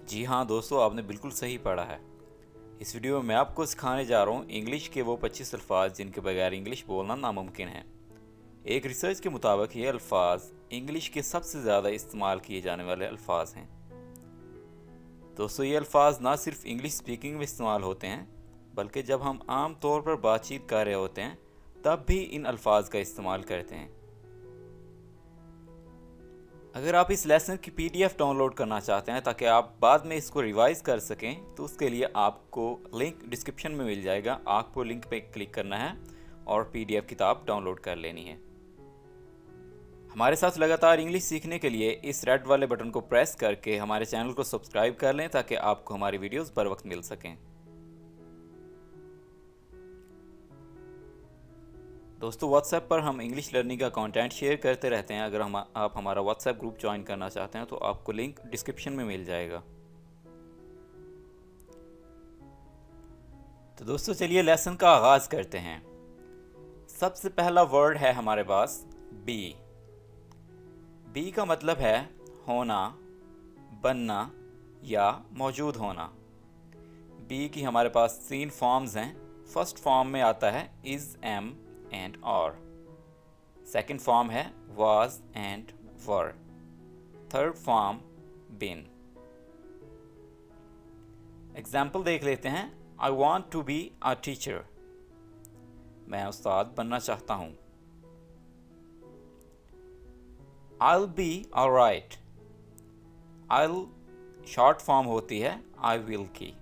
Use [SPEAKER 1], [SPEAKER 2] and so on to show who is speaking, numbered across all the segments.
[SPEAKER 1] जी हाँ दोस्तों, आपने बिल्कुल सही पढ़ा है। इस वीडियो में मैं आपको सिखाने जा रहा हूँ इंग्लिश के वो 25 अल्फाज जिनके बगैर इंग्लिश बोलना नामुमकिन है। एक रिसर्च के मुताबिक ये अल्फाज इंग्लिश के सबसे ज़्यादा इस्तेमाल किए जाने वाले अल्फाज हैं। दोस्तों, ये अल्फाज ना सिर्फ इंग्लिश स्पीकिंग में इस्तेमाल होते हैं, बल्कि जब हम आम तौर पर बातचीत कर रहे होते हैं तब भी इन अल्फाज का इस्तेमाल करते हैं। अगर आप इस लेसन की पीडीएफ डाउनलोड करना चाहते हैं ताकि आप बाद में इसको रिवाइज कर सकें, तो उसके लिए आपको लिंक डिस्क्रिप्शन में मिल जाएगा। आपको लिंक पे क्लिक करना है और पीडीएफ किताब डाउनलोड कर लेनी है। हमारे साथ लगातार इंग्लिश सीखने के लिए इस रेड वाले बटन को प्रेस करके हमारे चैनल को सब्सक्राइब कर लें ताकि आपको हमारी वीडियोस बर वक्त मिल सकें। दोस्तों, व्हाट्सएप पर हम इंग्लिश लर्निंग का कंटेंट शेयर करते रहते हैं। अगर आप हमारा व्हाट्सएप ग्रुप ज्वाइन करना चाहते हैं तो आपको लिंक डिस्क्रिप्शन में मिल जाएगा। तो दोस्तों, चलिए लेसन का आगाज़ करते हैं। सबसे पहला वर्ड है हमारे पास बी। बी का मतलब है होना, बनना या मौजूद होना। बी की हमारे पास 3 फॉर्म्स हैं। फर्स्ट फॉर्म में आता है is, am and are. Second form है was and were. Third form been. Example देख लेते हैं। I want to be a teacher. मैं उस्ताद बनना चाहता हूँ। I'll be alright। I'll short form होती है I will की।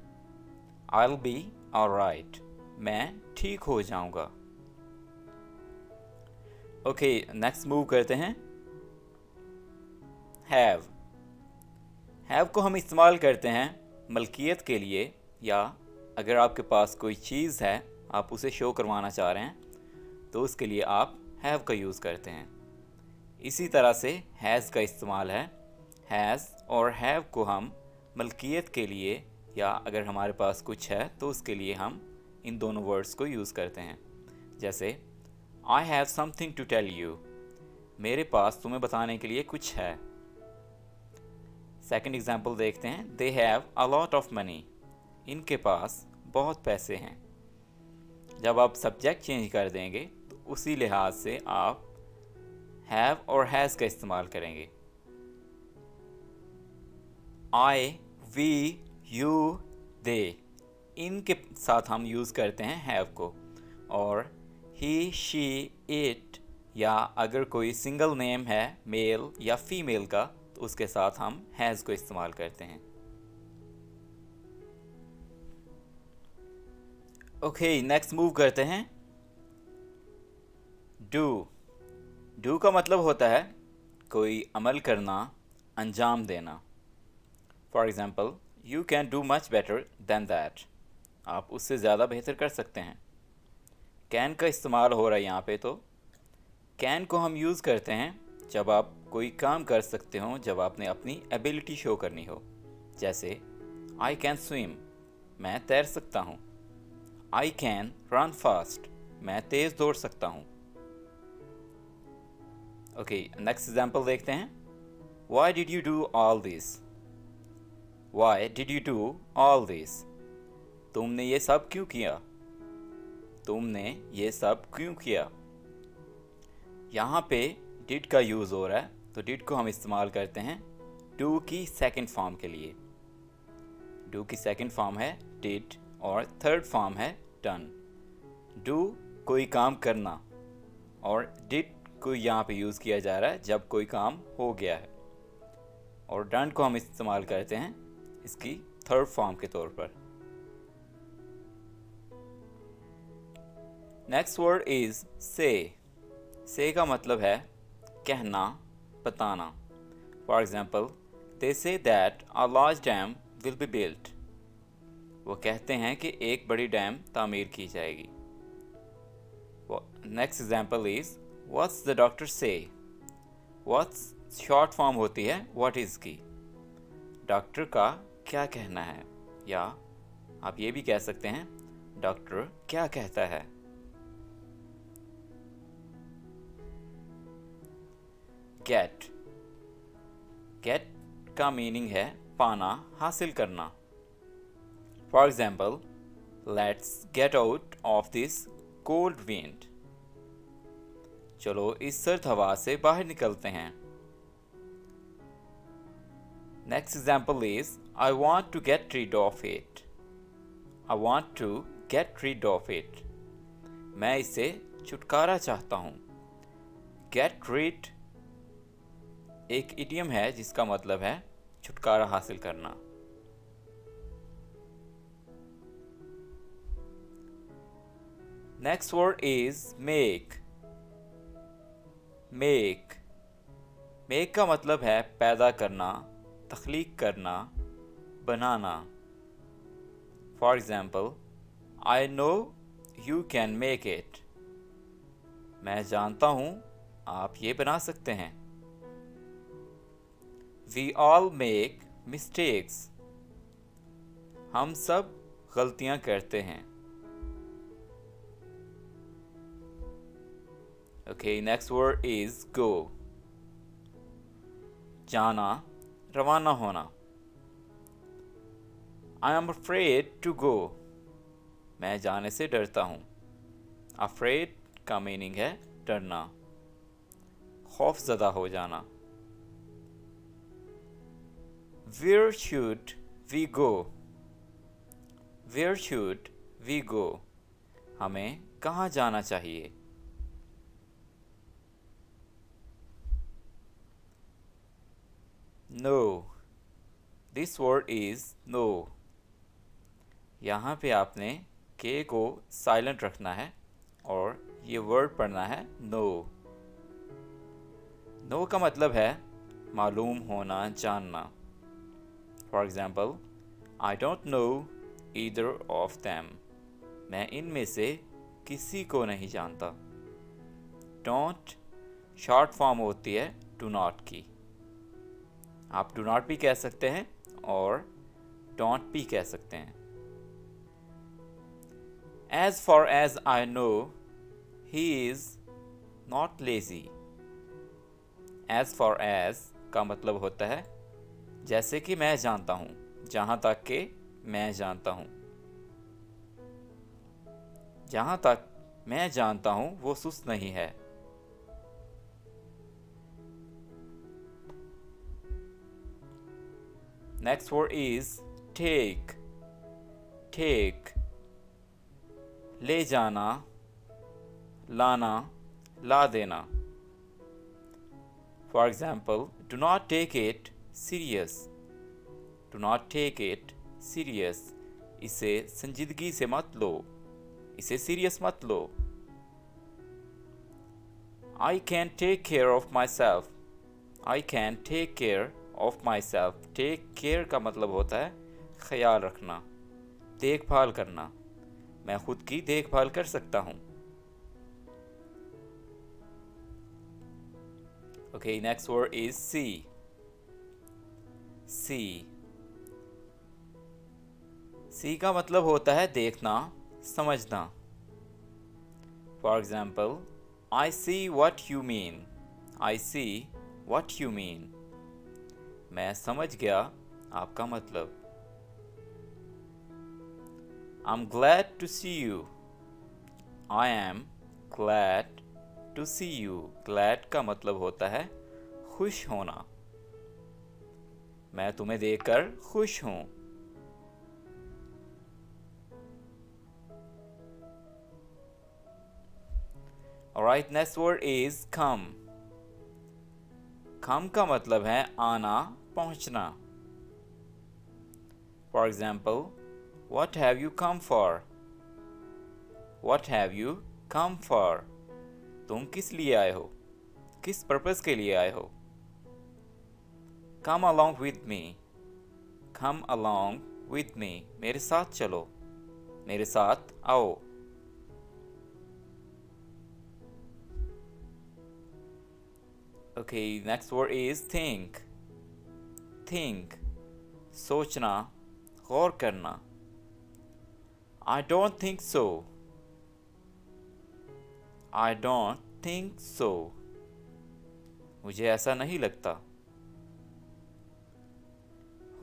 [SPEAKER 1] I'll be alright। मैं ठीक हो जाऊंगा। ओके, नेक्स्ट मूव करते हैं। हैव। हैव को हम इस्तेमाल करते हैं मलकियत के लिए, या अगर आपके पास कोई चीज़ है आप उसे शो करवाना चाह रहे हैं तो उसके लिए आप हैव का यूज़ करते हैं। इसी तरह से हैज़ का इस्तेमाल है। हैज़ और हैव को हम मलकियत के लिए, या अगर हमारे पास कुछ है तो उसके लिए हम इन दोनों वर्ड्स को यूज़ करते हैं। जैसे I have something to tell you. मेरे पास तुम्हें बताने के लिए कुछ है। सेकंड एग्जाम्पल देखते हैं। They have a lot of money. इनके पास बहुत पैसे हैं। जब आप सब्जेक्ट चेंज कर देंगे तो उसी लिहाज से आप हैव और हैज़ का इस्तेमाल करेंगे। आई, वी, यू, दे, इनके साथ हम यूज़ करते हैं हैव को। और ही, शी, इट, या अगर कोई सिंगल नेम है मेल या फीमेल का तो उसके साथ हम हैज़ को इस्तेमाल करते हैं। ओके, नेक्स्ट मूव करते हैं। डू। डू का मतलब होता है कोई अमल करना, अंजाम देना। For example, you can do much better than that. आप उससे ज़्यादा बेहतर कर सकते हैं। कैन का इस्तेमाल हो रहा है यहाँ पे। तो कैन को हम यूज़ करते हैं जब आप कोई काम कर सकते हो, जब आपने अपनी एबिलिटी शो करनी हो। जैसे आई कैन स्विम, मैं तैर सकता हूँ। आई कैन रन फास्ट, मैं तेज़ दौड़ सकता हूँ। ओके, नेक्स्ट एग्जाम्पल देखते हैं। Why did you do all this. Why did you do all this. तुमने ये सब क्यों किया। तुमने ये सब क्यों किया। यहाँ पे डिड का यूज़ हो रहा है, तो डिड को हम इस्तेमाल करते हैं डू की सेकंड फॉर्म के लिए। डू की सेकंड फॉर्म है डिड और थर्ड फॉर्म है डन। डू कोई काम करना, और डिड को यहाँ पे यूज़ किया जा रहा है जब कोई काम हो गया है। और डन को हम इस्तेमाल करते हैं इसकी थर्ड फॉर्म के तौर पर। नेक्स्ट वर्ड इज़ से। से का मतलब है कहना, बताना। For example, they say that a large dam will be built. वो कहते हैं कि एक बड़ी डैम तामीर की जाएगी। Next example is what's the doctor से। व्हाट्स शॉर्ट फॉर्म होती है व्हाट इज़ की। डॉक्टर का क्या कहना है, या आप ये भी कह सकते हैं डॉक्टर क्या कहता है। गेट। गेट का मीनिंग है पाना, हासिल करना। For example, let's get out of this cold wind. चलो इस सर्द हवा से बाहर निकलते हैं। Next example is I want to get rid of it. I want to get rid of it. मैं इससे छुटकारा चाहता हूँ। गेट रीड एक इडियम है जिसका मतलब है छुटकारा हासिल करना। Next word is make. Make का मतलब है पैदा करना, तख्लीक करना, बनाना। For example, I know you can make it. मैं जानता हूँ आप ये बना सकते हैं। We all make mistakes. हम सब गलतियाँ करते हैं। Okay, next word is go. जाना, रवाना होना। I am afraid to go. मैं जाने से डरता हूँ। अफ्रेड का मीनिंग है डरना, खौफजदा हो जाना। Where should we go. Where should we go. हमें कहाँ जाना चाहिए। No. This word is no. यहाँ पे आपने के को साइलेंट रखना है और ये वर्ड पढ़ना है नो। नो का मतलब है मालूम होना, जानना। For example, I don't know either of them. मैं इनमें से किसी को नहीं जानता। डोंट शॉर्ट फॉर्म होती है डू नॉट की। आप डू नॉट भी कह सकते हैं और डोंट भी कह सकते हैं। As far as I know he is not lazy. As far as का मतलब होता है जैसे कि मैं जानता हूं, जहां तक कि मैं जानता हूं। जहां तक मैं जानता हूं वो सुस्त नहीं है। Next word is take. Take ले जाना, लाना, ला देना। For example, do not take it serious. Do not take it serious. इसे संजीदगी से मत लो, इसे सीरियस मत लो। I can take care of myself. I can take care of myself. Take care का मतलब होता है ख्याल रखना, देखभाल करना। मैं खुद की देखभाल कर सकता हूँ। Okay, next word is see. See. See का मतलब होता है देखना, समझना। For example, I see what you mean. I see what you mean. मैं समझ गया आपका मतलब। I'm glad to see you. I am glad to see you. Glad का मतलब होता है खुश होना। मैं तुम्हें देखकर खुश हूं। Alright, next word is come. Come का मतलब है आना, पहुंचना। For example, what have you come for? What have you come for? तुम किस लिए आए हो? किस पर्पस के लिए आए हो? Come along with me. Come along with me. मेरे साथ चलो, मेरे साथ आओ। Okay, next word is think. Think. सोचना, गौर करना। I don't think so. I don't think so. मुझे ऐसा नहीं लगता।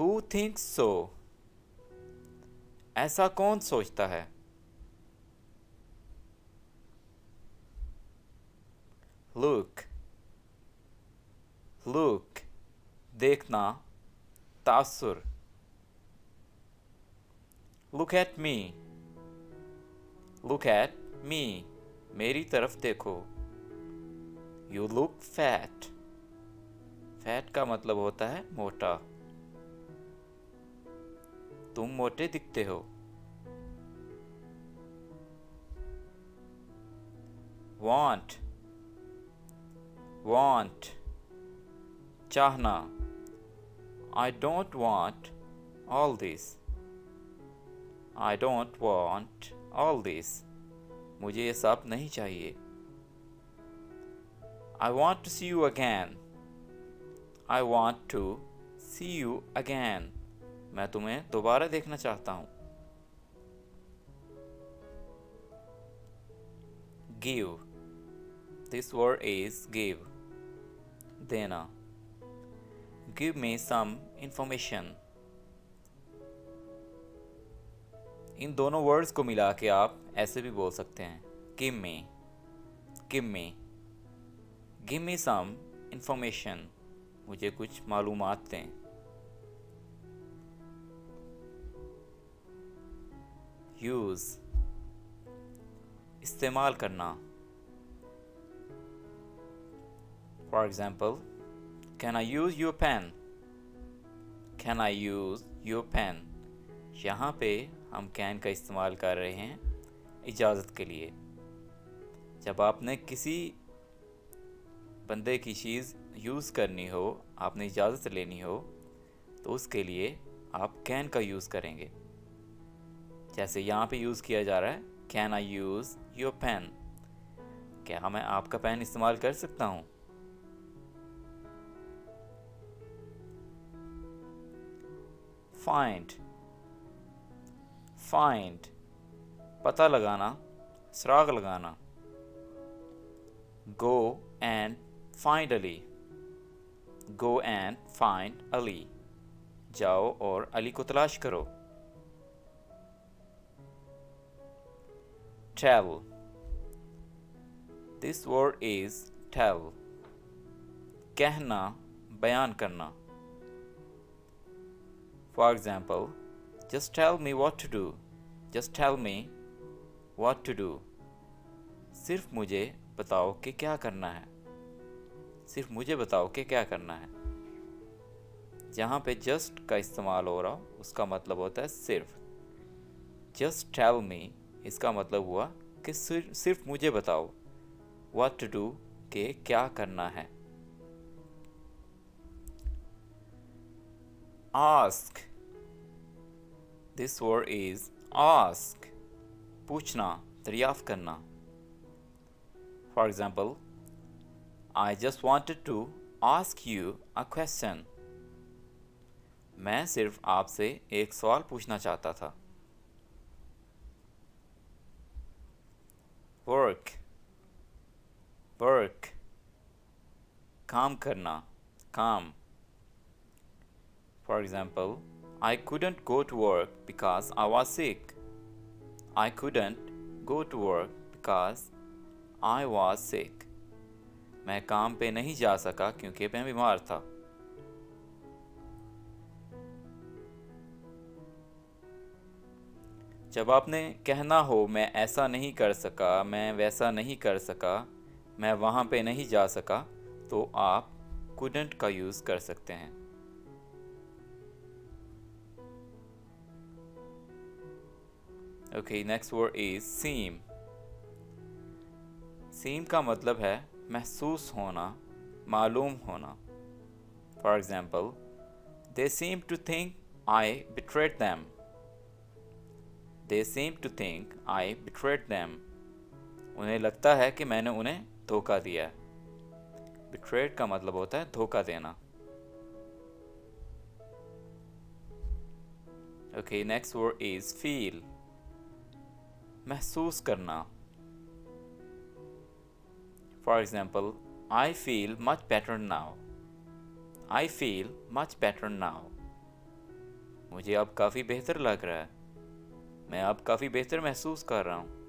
[SPEAKER 1] Who thinks so? ऐसा कौन सोचता है? Look, look, देखना, तासुर. Look at me, look at me, मेरी तरफ देखो. You look fat. फैट का मतलब होता है मोटा. तुम मोटे दिखते हो. Want, want, चाहना. I don't want all this. I don't want all this. मुझे ये सब नहीं चाहिए. I want to see you again. I want to see you again. मैं तुम्हें दोबारा देखना चाहता हूँ. Give. This word is give. देना. Give me some information. इन दोनों वर्ड्स को मिला के आप ऐसे भी बोल सकते हैं. Give me. Give me. Give me some information. मुझे कुछ मालूमात दें. Use. इस्तेमाल करना. For example, can I use your pen? Can I use your pen? यहाँ पे हम can का इस्तेमाल कर रहे हैं इजाज़त के लिए. जब आपने किसी बंदे की चीज़ यूज़ करनी हो, आपने इजाज़त लेनी हो, तो उसके लिए आप can का यूज़ करेंगे. जैसे यहाँ पे यूज़ किया जा रहा है, Can I use your pen? क्या मैं आपका पेन इस्तेमाल कर सकता हूँ? Find. Find. पता लगाना, सुराग लगाना. Go and find Ali. Go and find Ali. जाओ और अली को तलाश करो. Tell. This word is tell. कहना, बयान करना. For example, just tell me what to do. Just tell me what to do. सिर्फ मुझे बताओ कि क्या करना है. सिर्फ मुझे बताओ कि क्या करना है. जहाँ पे just का इस्तेमाल हो रहा हो उसका मतलब होता है सिर्फ. Just tell me इसका मतलब हुआ कि सिर्फ मुझे बताओ. What to do कि क्या करना है. Ask. This word is ask. पूछना, दरियाफ्त करना. For example, I just wanted to ask you a question. मैं सिर्फ आपसे एक सवाल पूछना चाहता था. Work. Work. काम करना, काम. For example, I couldn't go to work because I was sick. I couldn't go to work because I was sick. मैं काम पे नहीं जा सका क्योंकि मैं बीमार था. जब आपने कहना हो मैं ऐसा नहीं कर सका, मैं वैसा नहीं कर सका, मैं वहाँ पे नहीं जा सका, तो आप couldn't का यूज़ कर सकते हैं. Okay, next word is seem. Seem का मतलब है महसूस होना, मालूम होना. For example, they seem to think I betrayed them. They seem to think I betrayed them. उन्हें लगता है कि मैंने उन्हें धोखा दिया. Betrayed का मतलब होता है धोखा देना. Okay, next word is feel. महसूस करना. For example, I feel much better now. I feel much better now. मुझे अब काफ़ी बेहतर लग रहा है। मैं अब काफ़ी बेहतर महसूस कर रहा हूँ।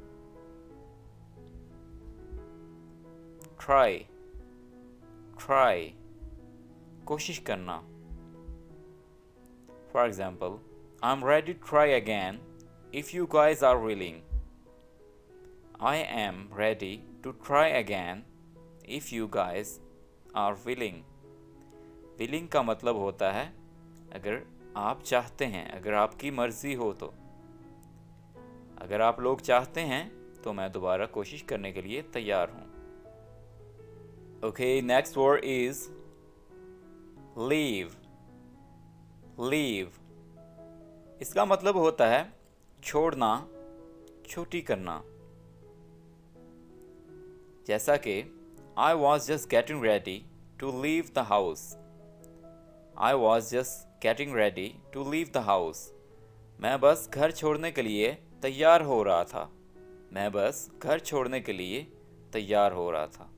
[SPEAKER 1] ट्राई, ट्राई, कोशिश करना। For example, I am ready to try again if you guys are willing. I am ready to try again if you guys are willing. Willing का मतलब होता है अगर आप चाहते हैं, अगर आपकी मर्जी हो तो। अगर आप लोग चाहते हैं तो मैं दोबारा कोशिश करने के लिए तैयार हूँ। Okay, next word is leave. Leave. इसका मतलब होता है छोड़ना, छुट्टी करना। जैसा कि I was just getting ready to leave the house. I was just getting ready to leave the house. मैं बस घर छोड़ने के लिए तैयार हो रहा था। मैं बस घर छोड़ने के लिए तैयार हो रहा था।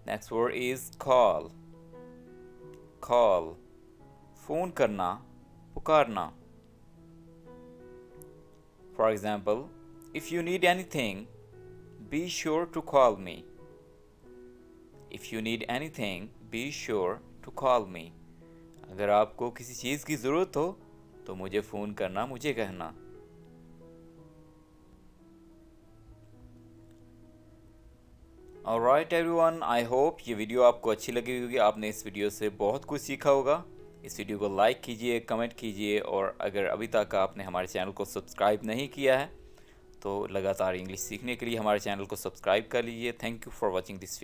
[SPEAKER 1] Next word is call. Call. Phone करना, पुकारना। For example, if you need anything, be sure to call me. If you need anything, be sure to call me. अगर आपको किसी चीज़ की ज़रूरत हो तो मुझे फ़ोन करना, मुझे कहना। Alright everyone, I hope ये वीडियो आपको अच्छी लगी होगी। आपने इस वीडियो से बहुत कुछ सीखा होगा। इस वीडियो को लाइक कीजिए, कमेंट कीजिए और अगर अभी तक आपने हमारे चैनल को सब्सक्राइब नहीं किया है तो लगातार इंग्लिश सीखने के लिए हमारे चैनल को सब्सक्राइब कर लीजिए। Thank you for watching this video.